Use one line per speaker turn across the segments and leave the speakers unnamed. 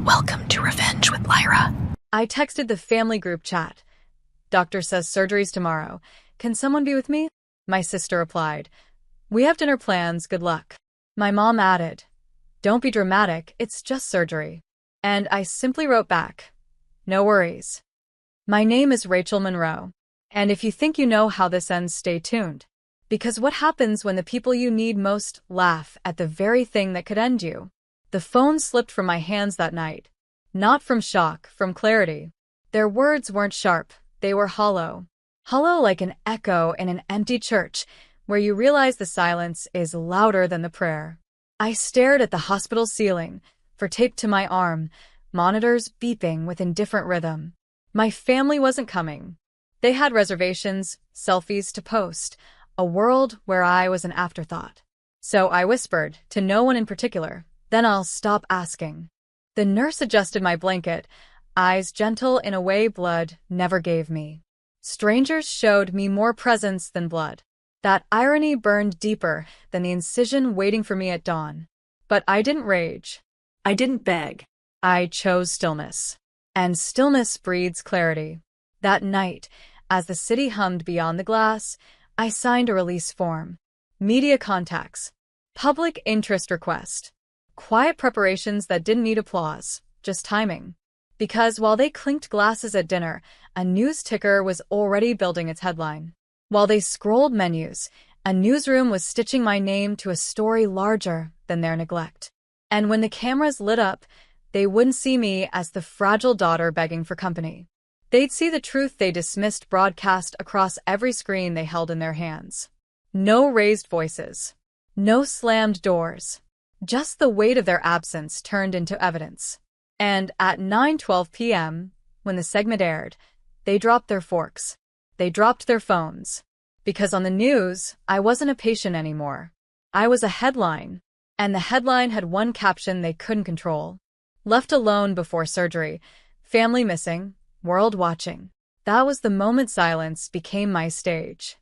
Welcome to Revenge with Lyra.
I texted the family group chat. Doctor says surgery's tomorrow. Can someone be with me? My sister replied, "We have dinner plans, good luck." My mom added, "Don't be dramatic, it's just surgery." And I simply wrote back, "No worries." My name is Rachel Monroe. And if you think you know how this ends, stay tuned. Because what happens when the people you need most laugh at the very thing that could end you? The phone slipped from my hands that night. Not from shock, from clarity. Their words weren't sharp, they were hollow. Hollow like an echo in an empty church, where you realize the silence is louder than the prayer. I stared at the hospital ceiling, for taped to my arm, monitors beeping with indifferent rhythm. My family wasn't coming. They had reservations, selfies to post, a world where I was an afterthought. So I whispered, to no one in particular, "Then I'll stop asking." The nurse adjusted my blanket, eyes gentle in a way blood never gave me. Strangers showed me more presence than blood. That irony burned deeper than the incision waiting for me at dawn. But I didn't rage. I didn't beg. I chose stillness. And stillness breeds clarity. That night, as the city hummed beyond the glass, I signed a release form. Media contacts. Public interest request. Quiet preparations that didn't need applause, just timing. Because while they clinked glasses at dinner, a news ticker was already building its headline. While they scrolled menus, a newsroom was stitching my name to a story larger than their neglect. And when the cameras lit up, they wouldn't see me as the fragile daughter begging for company. They'd see the truth they dismissed broadcast across every screen they held in their hands. No raised voices. No slammed doors. Just the weight of their absence turned into evidence. And at 9:12 p.m., when the segment aired, they dropped their forks. They dropped their phones. Because on the news, I wasn't a patient anymore. I was a headline. And the headline had one caption they couldn't control. Left alone before surgery. Family missing. World watching. That was the moment silence became my stage.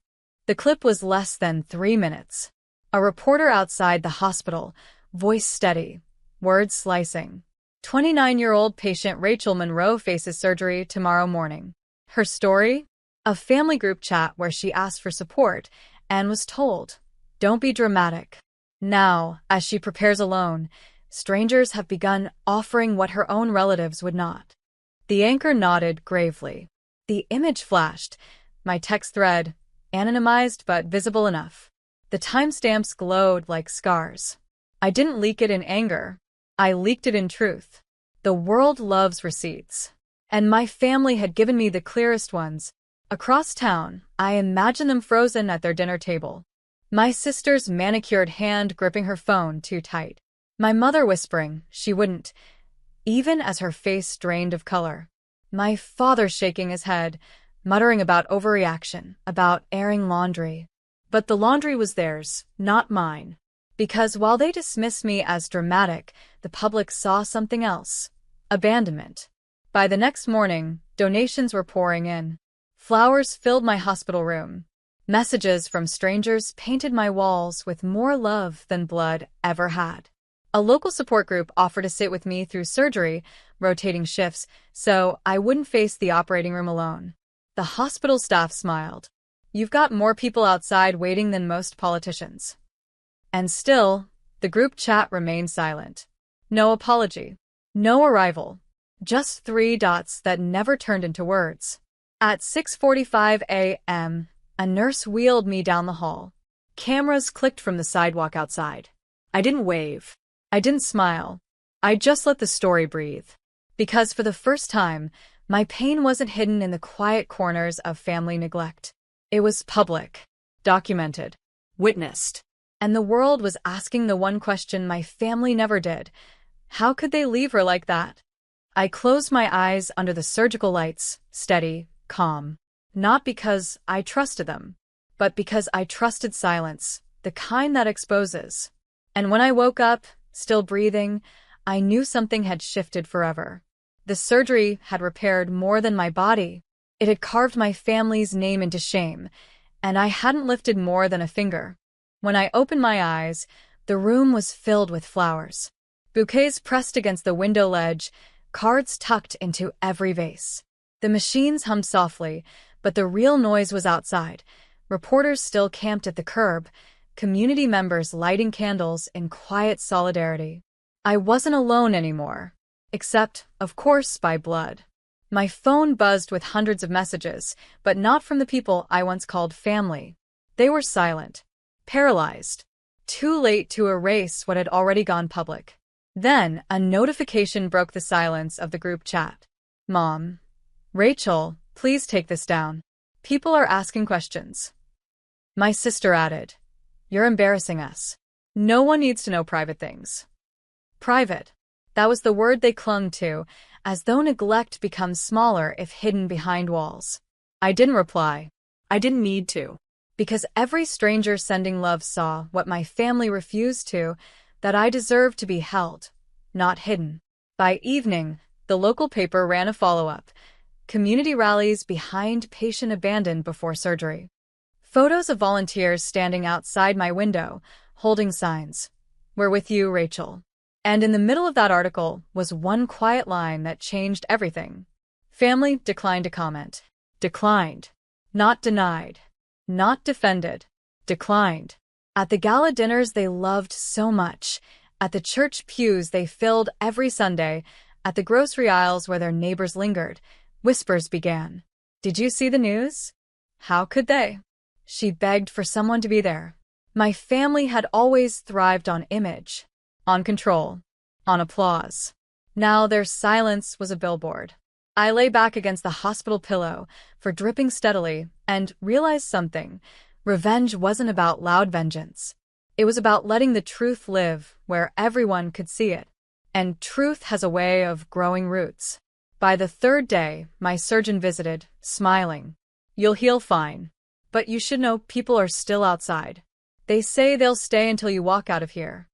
The clip was less than 3 minutes. A reporter outside the hospital, voice steady, words slicing. 29-year-old patient Rachel Monroe faces surgery tomorrow morning. Her story? A family group chat where she asked for support and was told, "Don't be dramatic." Now, as she prepares alone, strangers have begun offering what her own relatives would not. The anchor nodded gravely. The image flashed. My text thread, anonymized but visible enough. The timestamps glowed like scars. I didn't leak it in anger. I leaked it in truth. The world loves receipts. And my family had given me the clearest ones. Across town, I imagined them frozen at their dinner table. My sister's manicured hand gripping her phone too tight. My mother whispering she wouldn't, even as her face drained of color. My father shaking his head, muttering about overreaction, about airing laundry. But the laundry was theirs, not mine. Because while they dismissed me as dramatic, the public saw something else. Abandonment. By the next morning, donations were pouring in. Flowers filled my hospital room. Messages from strangers painted my walls with more love than blood ever had. A local support group offered to sit with me through surgery, rotating shifts, so I wouldn't face the operating room alone. The hospital staff smiled. "You've got more people outside waiting than most politicians." And still, the group chat remained silent. No apology. No arrival. Just 3 dots that never turned into words. At 6:45 a.m., a nurse wheeled me down the hall. Cameras clicked from the sidewalk outside. I didn't wave. I didn't smile. I just let the story breathe. Because for the first time, my pain wasn't hidden in the quiet corners of family neglect. It was public, documented, witnessed. And the world was asking the one question my family never did. How could they leave her like that? I closed my eyes under the surgical lights, steady, calm. Not because I trusted them, but because I trusted silence, the kind that exposes. And when I woke up, still breathing, I knew something had shifted forever. The surgery had repaired more than my body. It had carved my family's name into shame, and I hadn't lifted more than a finger. When I opened my eyes, the room was filled with flowers. Bouquets pressed against the window ledge, cards tucked into every vase. The machines hummed softly, but the real noise was outside. Reporters still camped at the curb, community members lighting candles in quiet solidarity. I wasn't alone anymore, except, of course, by blood. My phone buzzed with hundreds of messages, but not from the people I once called family. They were silent, paralyzed, too late to erase what had already gone public. Then, a notification broke the silence of the group chat. Mom, Rachel, please take this down. People are asking questions. My sister added, You're embarrassing us. No one needs to know private things. Private. That was the word they clung to, as though neglect becomes smaller if hidden behind walls. I didn't reply. I didn't need to. Because every stranger sending love saw what my family refused to, that I deserved to be held, not hidden. By evening, the local paper ran a follow-up. Community rallies behind patient abandoned before surgery. Photos of volunteers standing outside my window, holding signs. We're with you, Rachel. And in the middle of that article was one quiet line that changed everything. Family declined to comment. Declined. Not denied. Not defended. Declined. At the gala dinners they loved so much. At the church pews they filled every Sunday. At the grocery aisles where their neighbors lingered, whispers began. Did you see the news? How could they? She begged for someone to be there. My family had always thrived on image, on control, on applause. Now their silence was a billboard. I lay back against the hospital pillow, for dripping steadily, and realized something. Revenge wasn't about loud vengeance. It was about letting the truth live where everyone could see it. And truth has a way of growing roots. By the third day, my surgeon visited, smiling. You'll heal fine. But you should know people are still outside. They say they'll stay until you walk out of here.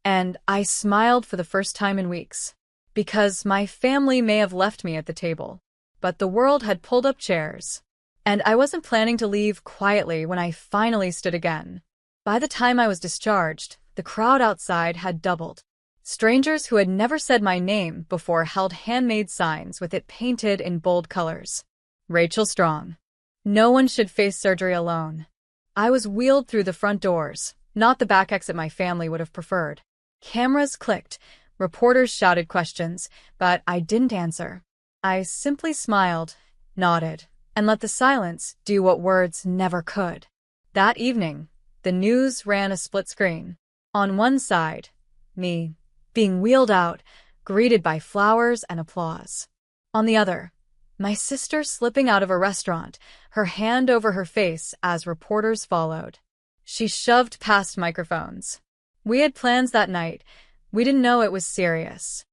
And I smiled for the first time in weeks. Because my family may have left me at the table, but the world had pulled up chairs. And I wasn't planning to leave quietly when I finally stood again. By the time I was discharged, the crowd outside had doubled. Strangers who had never said my name before held handmade signs with it painted in bold colors. Rachel Strong. No one should face surgery alone. I was wheeled through the front doors, not the back exit my family would have preferred. Cameras clicked. Reporters shouted questions, but I didn't answer. I simply smiled, nodded, and let the silence do what words never could. That evening, the news ran a split screen. On one side, me, being wheeled out, greeted by flowers and applause. On the other, my sister slipping out of a restaurant, her hand over her face as reporters followed. She shoved past microphones. We had plans that night. We didn't know it was serious.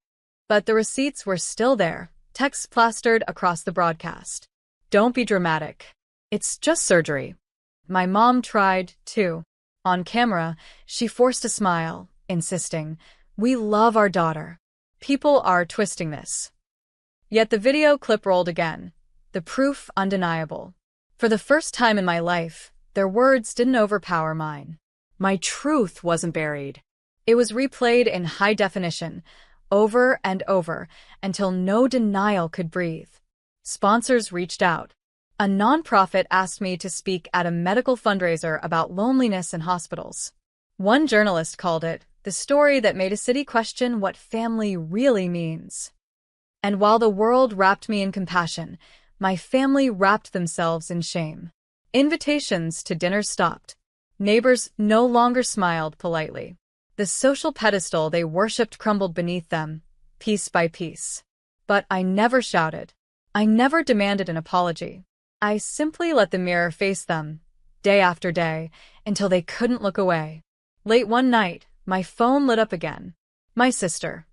But the receipts were still there, text plastered across the broadcast. Don't be dramatic. It's just surgery. My mom tried, too. On camera, she forced a smile, insisting, We love our daughter. People are twisting this. Yet the video clip rolled again, the proof undeniable. For the first time in my life, their words didn't overpower mine. My truth wasn't buried. It was replayed in high definition, over and over, until no denial could breathe. Sponsors reached out. A nonprofit asked me to speak at a medical fundraiser about loneliness in hospitals. One journalist called it the story that made a city question what family really means. And while the world wrapped me in compassion, my family wrapped themselves in shame. Invitations to dinner stopped. Neighbors no longer smiled politely. The social pedestal they worshipped crumbled beneath them, piece by piece. But I never shouted. I never demanded an apology. I simply let the mirror face them, day after day, until they couldn't look away. Late one night, my phone lit up again. My sister.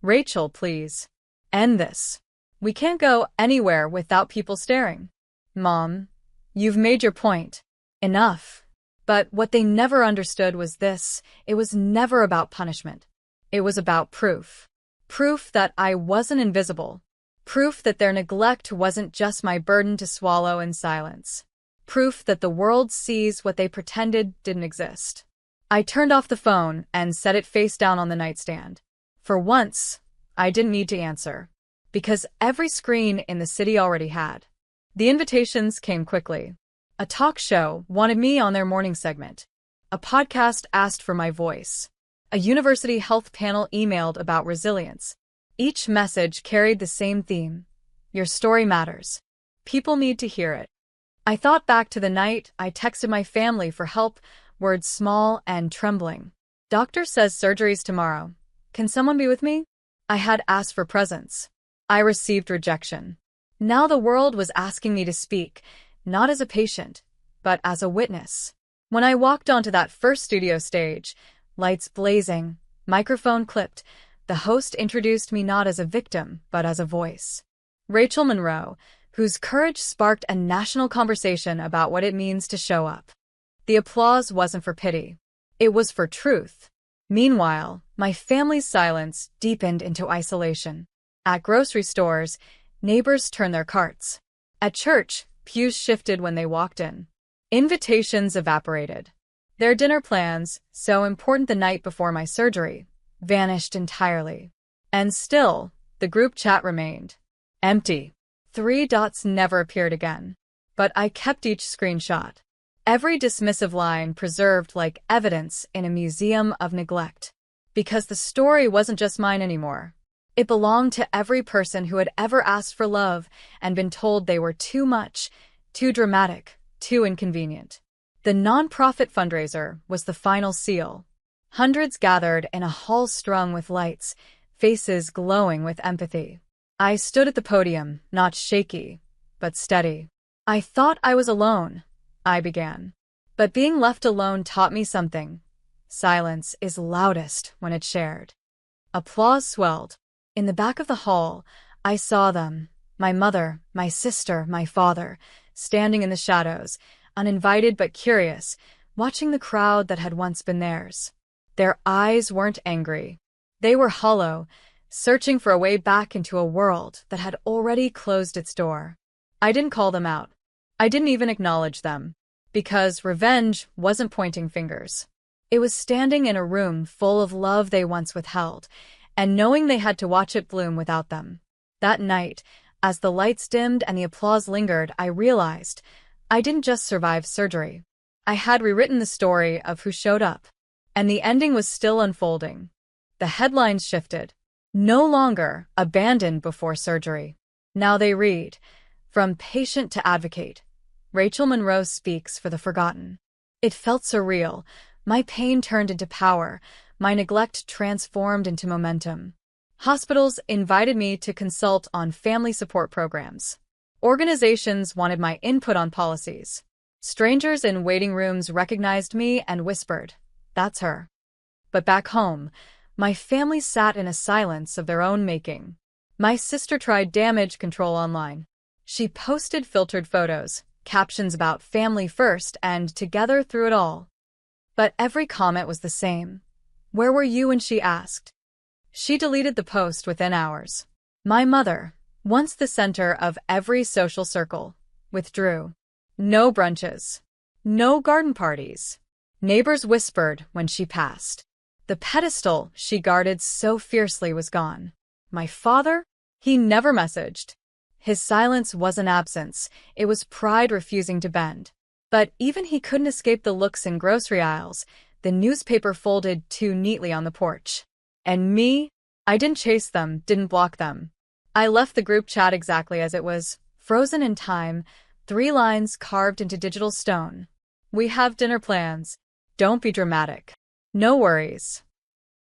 Rachel, please. End this. We can't go anywhere without people staring. Mom, you've made your point. Enough. But what they never understood was this: it was never about punishment. It was about proof. Proof that I wasn't invisible. Proof that their neglect wasn't just my burden to swallow in silence. Proof that the world sees what they pretended didn't exist. I turned off the phone and set it face down on the nightstand. For once, I didn't need to answer. because every screen in the city already had. The invitations came quickly. A talk show wanted me on their morning segment. A podcast asked for my voice. A university health panel emailed about resilience. Each message carried the same theme. Your story matters. People need to hear it. I thought back to the night I texted my family for help, words small and trembling. Doctor says surgery's tomorrow. Can someone be with me? I had asked for presence. I received rejection. Now the world was asking me to speak, not as a patient, but as a witness. When I walked onto that first studio stage, lights blazing, microphone clipped, the host introduced me not as a victim, but as a voice. Rachel Monroe, whose courage sparked a national conversation about what it means to show up. The applause wasn't for pity. It was for truth. Meanwhile, my family's silence deepened into isolation. At grocery stores, neighbors turned their carts. At church, pews shifted when they walked in. Invitations evaporated. Their dinner plans, so important the night before my surgery, vanished entirely. And still, the group chat remained. Empty. 3 dots never appeared again. But I kept each screenshot. Every dismissive line preserved like evidence in a museum of neglect. Because the story wasn't just mine anymore. It belonged to every person who had ever asked for love and been told they were too much, too dramatic, too inconvenient. The nonprofit fundraiser was the final seal. Hundreds gathered in a hall strung with lights, faces glowing with empathy. I stood at the podium, not shaky, but steady. I thought I was alone, I began. But being left alone taught me something. Silence is loudest when it's shared. Applause swelled. In the back of the hall, I saw them, my mother, my sister, my father, standing in the shadows, uninvited but curious, watching the crowd that had once been theirs. Their eyes weren't angry. They were hollow, searching for a way back into a world that had already closed its door. I didn't call them out. I didn't even acknowledge them, because revenge wasn't pointing fingers. It was standing in a room full of love they once withheld, and knowing they had to watch it bloom without them. That night, as the lights dimmed and the applause lingered, I realized I didn't just survive surgery. I had rewritten the story of who showed up. And the ending was still unfolding. The headlines shifted. No longer abandoned before surgery. Now they read, from patient to advocate, Rachel Monroe speaks for the forgotten. It felt surreal. My pain turned into power. My neglect transformed into momentum. Hospitals invited me to consult on family support programs. Organizations wanted my input on policies. Strangers in waiting rooms recognized me and whispered, "That's her." But back home, my family sat in a silence of their own making. My sister tried damage control online. She posted filtered photos, captions about family first and together through it all. But every comment was the same. Where were you when she asked? She deleted the post within hours. My mother, once the center of every social circle, withdrew. No brunches. No garden parties. Neighbors whispered when she passed. The pedestal she guarded so fiercely was gone. My father? He never messaged. His silence wasn't absence, it was pride refusing to bend. But even he couldn't escape the looks in grocery aisles, the newspaper folded too neatly on the porch. And me? I didn't chase them, didn't block them. I left the group chat exactly as it was, frozen in time, 3 lines carved into digital stone. We have dinner plans. Don't be dramatic. No worries.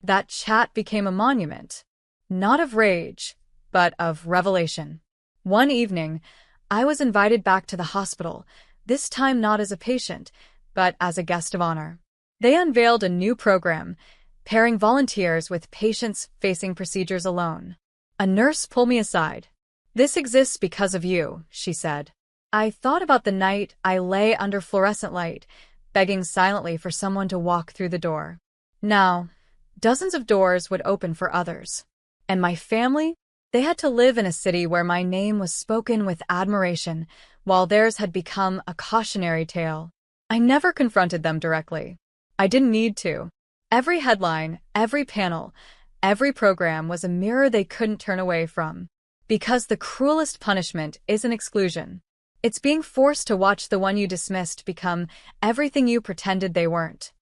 That chat became a monument. Not of rage, but of revelation. One evening, I was invited back to the hospital, this time not as a patient, but as a guest of honor. They unveiled a new program, pairing volunteers with patients facing procedures alone. A nurse pulled me aside. "This exists because of you," she said. I thought about the night I lay under fluorescent light, begging silently for someone to walk through the door. Now, dozens of doors would open for others. And my family? They had to live in a city where my name was spoken with admiration, while theirs had become a cautionary tale. I never confronted them directly. I didn't need to. Every headline, every panel, every program was a mirror they couldn't turn away from. Because the cruelest punishment isn't exclusion. It's being forced to watch the one you dismissed become everything you pretended they weren't.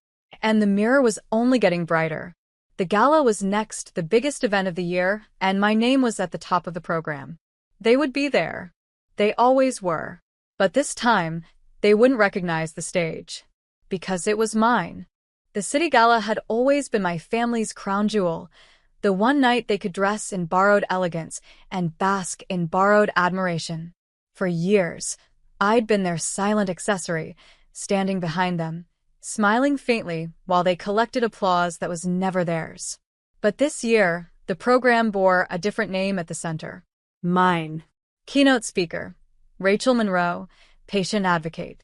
And the mirror was only getting brighter. The gala was next, the biggest event of the year, and my name was at the top of the program. They would be there. They always were. But this time, they wouldn't recognize the stage. Because it was mine. The city gala had always been my family's crown jewel, the one night they could dress in borrowed elegance and bask in borrowed admiration. For years, I'd been their silent accessory, standing behind them, smiling faintly while they collected applause that was never theirs. But this year, the program bore a different name at the center.
Mine.
Keynote speaker, Rachel Monroe, patient advocate.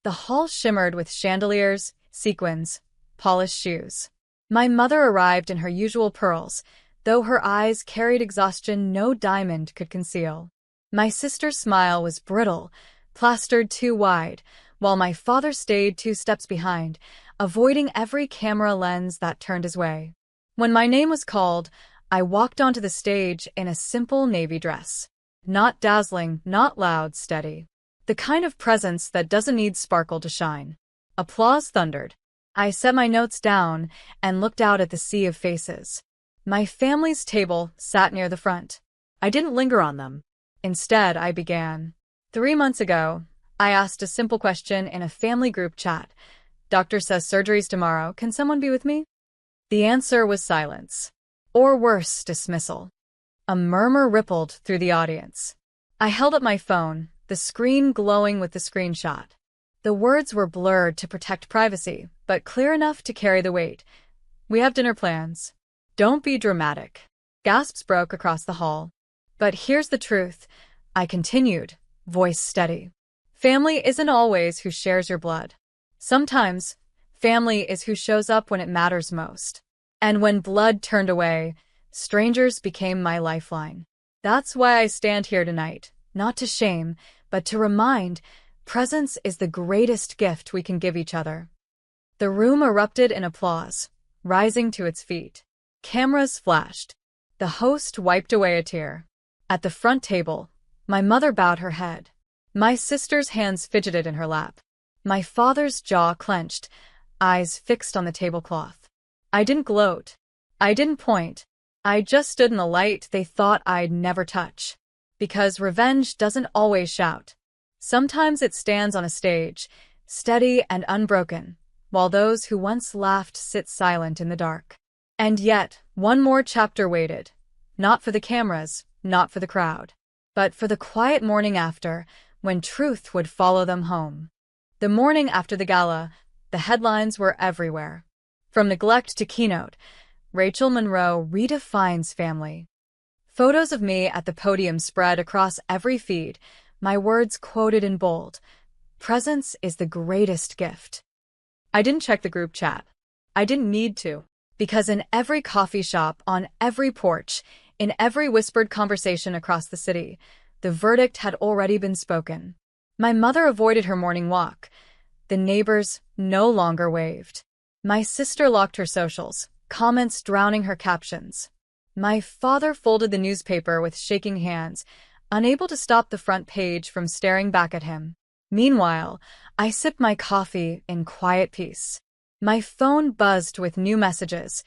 The hall shimmered with chandeliers, sequins, polished shoes. My mother arrived in her usual pearls, though her eyes carried exhaustion no diamond could conceal. My sister's smile was brittle, plastered too wide, while my father stayed 2 steps behind, avoiding every camera lens that turned his way. When my name was called, I walked onto the stage in a simple navy dress. Not dazzling, not loud, steady. The kind of presence that doesn't need sparkle to shine. Applause thundered. I set my notes down and looked out at the sea of faces. My family's table sat near the front.
I didn't linger on them.
Instead, I began. 3 months ago, I asked a simple question in a family group chat. Doctor says surgery's tomorrow. Can someone be with me? The answer was silence. Or worse, dismissal. A murmur rippled through the audience. I held up my phone, the screen glowing with the screenshot. The words were blurred to protect privacy, but clear enough to carry the weight. We have dinner plans. Don't be dramatic. Gasps broke across the hall. But here's the truth, I continued, voice steady. Family isn't always who shares your blood. Sometimes, family is who shows up when it matters most. And when blood turned away, strangers became my lifeline. That's why I stand here tonight, not to shame, but to remind, presence is the greatest gift we can give each other. The room erupted in applause, rising to its feet. Cameras flashed. The host wiped away a tear. At the front table, my mother bowed her head. My sister's hands fidgeted in her lap. My father's jaw clenched, eyes fixed on the tablecloth. I didn't gloat. I didn't point. I just stood in the light they thought I'd never touch. Because revenge doesn't always shout. Sometimes it stands on a stage, steady and unbroken, while those who once laughed sit silent in the dark. And yet, one more chapter waited. Not for the cameras, not for the crowd, but for the quiet morning after, when truth would follow them home. The morning after the gala, the headlines were everywhere. From neglect to keynote, Rachel Monroe redefines family. Photos of me at the podium spread across every feed, my words quoted in bold. Presence is the greatest gift. I didn't check the group chat. I didn't need to. Because in every coffee shop, on every porch, in every whispered conversation across the city, the verdict had already been spoken. My mother avoided her morning walk. The neighbors no longer waved. My sister locked her socials, comments drowning her captions. My father folded the newspaper with shaking hands, unable to stop the front page from staring back at him. Meanwhile, I sipped my coffee in quiet peace. My phone buzzed with new messages,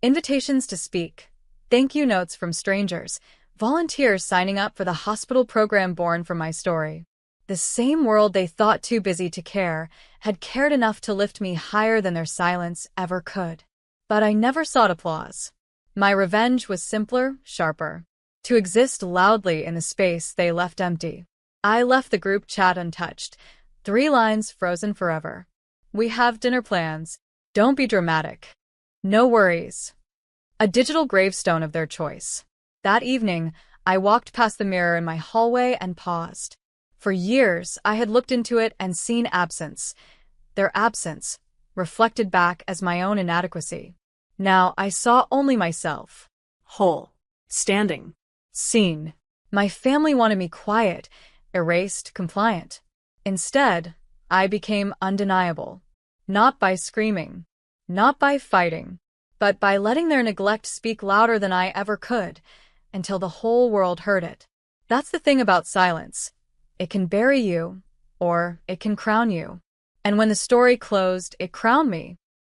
invitations to speak, thank you notes from strangers, volunteers signing up for the hospital program born from my story. The same world they thought too busy to care had cared enough to lift me higher than their silence ever could. But I never sought applause. My revenge was simpler, sharper. To exist loudly in the space they left empty. I left the group chat untouched, 3 lines frozen forever. We have dinner plans. Don't be dramatic. No worries. A digital gravestone of their choice. That evening, I walked past the mirror in my hallway and paused. For years, I had looked into it and seen absence. Their absence, reflected back as my own inadequacy. Now I saw only myself.
Whole. Standing.
Seen. My family wanted me quiet, erased, compliant. Instead, I became undeniable. Not by screaming, not by fighting, but by letting their neglect speak louder than I ever could. until the whole world heard it. That's the thing about silence. It can bury you, or it can crown you. And when the story closed, it crowned me.